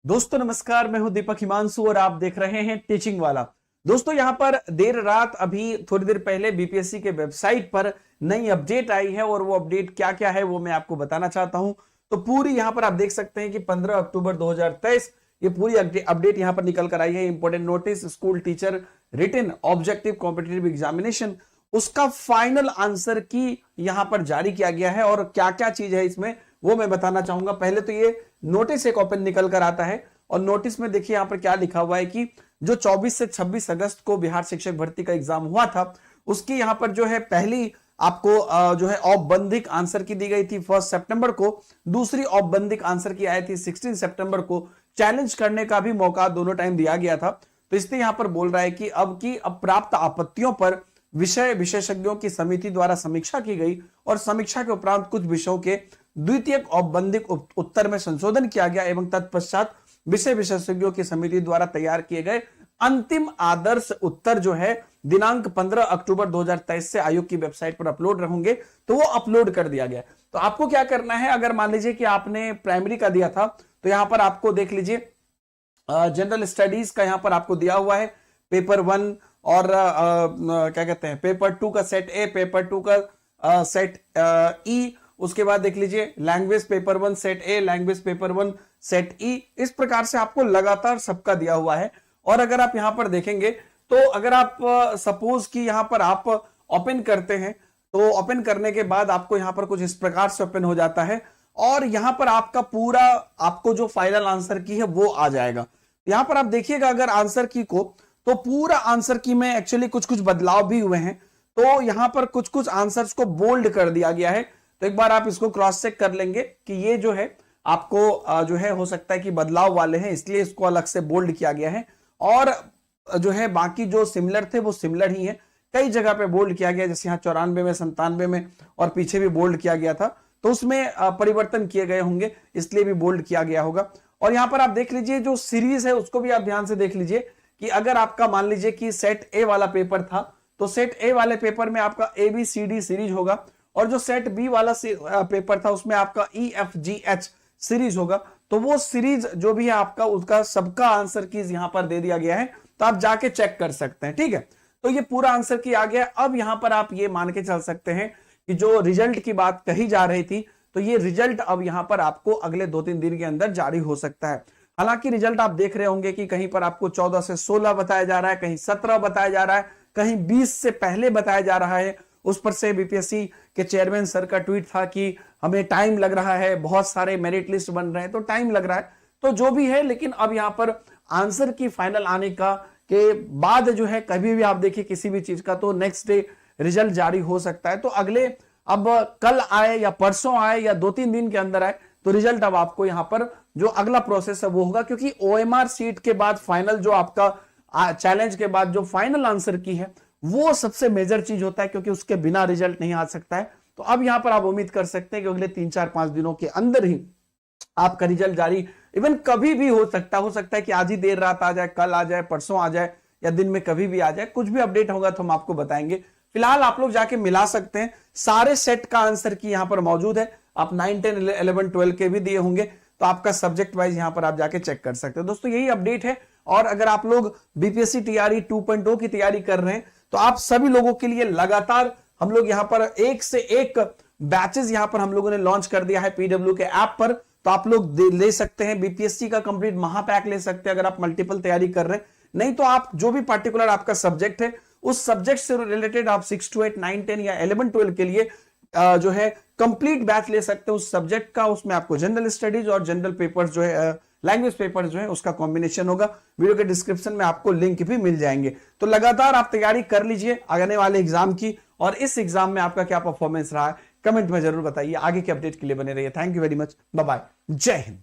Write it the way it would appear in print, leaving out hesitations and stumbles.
दोस्तों नमस्कार, मैं हूं दीपक हिमांशु और आप देख रहे हैं टीचिंग वाला। दोस्तों यहां पर देर रात अभी थोड़ी देर पहले बीपीएससी के वेबसाइट पर नई अपडेट आई है और वो अपडेट क्या क्या है वो मैं आपको बताना चाहता हूं। तो पूरी यहां पर आप देख सकते हैं कि 15 अक्टूबर 2023 ये पूरी अपडेट यहां पर निकल कर आई है। Important notice school teacher written objective competitive examination, उसका फाइनल आंसर की यहां पर जारी किया गया है और क्या क्या चीज है इसमें वो मैं बताना चाहूंगा। पहले तो ये नोटिस एक ओपन निकल कर आता है और नोटिस में देखिए यहां पर क्या लिखा हुआ है कि जो 24 से 26 अगस्त को बिहार शिक्षक भर्ती का एग्जाम हुआ था उसकी यहां पर जो है पहली आपको जो है औपबंधिक आंसर की दी गई थी 1 सितंबर को, दूसरी औपबंधिक आंसर की आई थी 16 सितंबर को। चैलेंज करने का भी मौका दोनों टाइम दिया गया था। तो इसलिए यहां पर बोल रहा है कि अब प्राप्त आपत्तियों पर विषय विशेषज्ञों की समिति द्वारा समीक्षा की गई और समीक्षा के उपरांत कुछ विषयों के द्वितीय औपबंधिक उत्तर में संशोधन किया गया एवं तत्पश्चात विषय विशेषज्ञों की समिति द्वारा तैयार किए गए अंतिम आदर्श उत्तर जो है दिनांक 15 अक्टूबर 2023 से आयोग की वेबसाइट पर अपलोड रहेंगे। तो वो अपलोड कर दिया गया। तो आपको क्या करना है, अगर मान लीजिए कि आपने प्राइमरी का दिया था तो यहां पर आपको देख लीजिए जनरल स्टडीज का यहां पर आपको दिया हुआ है पेपर 1 और क्या कहते हैं पेपर 2 का सेट ए, पेपर 2 का सेट ई, उसके बाद देख लीजिए लैंग्वेज पेपर 1 सेट ए, लैंग्वेज पेपर 1 सेट ई। इस प्रकार से आपको लगातार सबका दिया हुआ है। और अगर आप यहां पर देखेंगे तो अगर आप सपोज कि यहां पर आप ओपन करते हैं तो ओपन करने के बाद आपको यहां पर कुछ इस प्रकार से ओपन हो जाता है और यहां पर आपका पूरा आपको जो फाइनल आंसर की है वो आ जाएगा। यहां पर आप देखिएगा अगर आंसर की को तो पूरा आंसर की में एक्चुअली कुछ कुछ बदलाव भी हुए हैं। तो यहां पर कुछ कुछ आंसर्स को बोल्ड कर दिया गया है। तो एक बार आप इसको क्रॉस चेक कर लेंगे कि ये जो है आपको जो है हो सकता है कि बदलाव वाले हैं, इसलिए इसको अलग से बोल्ड किया गया है। और जो है बाकी जो सिमिलर थे वो सिमिलर ही है, कई जगह पे बोल्ड किया गया, जैसे यहाँ 94 में, 97 में और पीछे भी बोल्ड किया गया था। तो उसमें परिवर्तन किए गए होंगे, इसलिए भी बोल्ड किया गया होगा। और यहां पर आप देख लीजिए जो सीरीज है उसको भी आप ध्यान से देख लीजिए कि अगर आपका मान लीजिए कि सेट ए वाला पेपर था तो सेट ए वाले पेपर में आपका ABCD सीरीज होगा और जो सेट बी वाला पेपर था उसमें आपका EFGH सीरीज होगा। तो वो सीरीज जो भी है आपका उसका सबका आंसर कीज यहां पर दे दिया गया है, तो आप जाके चेक कर सकते हैं। ठीक है, तो ये पूरा आंसर की आ गया। अब यहां पर आप ये मान के चल सकते हैं कि जो रिजल्ट की बात कही जा रही थी तो ये रिजल्ट अब यहां पर आपको अगले 2-3 दिन के अंदर जारी हो सकता है। हालांकि रिजल्ट आप देख रहे होंगे कि कहीं पर आपको 14 से 16 बताया जा रहा है, कहीं 17 बताया जा रहा है, कहीं 20 से पहले बताया जा रहा है। उस पर से बीपीएससी के चेयरमैन सर का ट्वीट था कि हमें टाइम लग रहा है, बहुत सारे मेरिट लिस्ट बन रहे हैं तो टाइम लग रहा है। तो जो भी है, लेकिन अब यहां पर आंसर की फाइनल आने का के बाद जो है कभी भी आप देखिए किसी भी चीज का तो नेक्स्ट डे रिजल्ट जारी हो सकता है। तो अगले अब कल आए या परसों आए या 2-3 दिन के अंदर आए तो रिजल्ट अब आपको यहां पर जो अगला प्रोसेस है वो होगा, क्योंकि OMR सीट के बाद फाइनल जो आपका चैलेंज के बाद जो फाइनल आंसर की है वो सबसे मेजर चीज होता है, क्योंकि उसके बिना रिजल्ट नहीं आ सकता है। तो अब यहां पर आप उम्मीद कर सकते हैं कि अगले 3-4-5 दिनों के अंदर ही आपका रिजल्ट जारी इवन कभी भी हो सकता है कि आज ही देर रात आ जाए, कल आ जाए, परसों आ जाए या दिन में कभी भी आ जाए। कुछ भी अपडेट होगा तो हम आपको बताएंगे। फिलहाल आप लोग जाके मिला सकते हैं, सारे सेट का आंसर की यहां पर मौजूद है। आप 9, 10, 11, 12 के भी दिए होंगे तो आपका सब्जेक्ट वाइज यहां पर आप जाके चेक कर सकते हैं। दोस्तों यही अपडेट है। और अगर आप लोग बीपीएससी टीआरई 2.0 की तैयारी कर रहे हैं तो आप सभी लोगों के लिए लगातार हम लोग यहां पर एक से एक बैचेस यहां पर हम लोगों ने लॉन्च कर दिया है पीडब्ल्यू के ऐप पर। तो आप लोग ले सकते हैं, बीपीएससी का कंप्लीट महापैक ले सकते हैं अगर आप मल्टीपल तैयारी कर रहे हैं। नहीं तो आप जो भी पार्टिकुलर आपका सब्जेक्ट है उस सब्जेक्ट से रिलेटेड आप 6 to 8, 9, 10 या 11, 12 के लिए जो है कंप्लीट बैच ले सकते हैं उस सब्जेक्ट का। उसमें आपको जनरल स्टडीज और जनरल पेपर्स जो है लैंग्वेज पेपर जो है उसका कॉम्बिनेशन होगा। वीडियो के डिस्क्रिप्शन में आपको लिंक भी मिल जाएंगे। तो लगातार आप तैयारी कर लीजिए आने वाले एग्जाम की, और इस एग्जाम में आपका क्या परफॉर्मेंस रहा है कमेंट में जरूर बताइए। आगे के अपडेट के लिए बने रहिए। Thank you very much, bye bye, जय हिंद।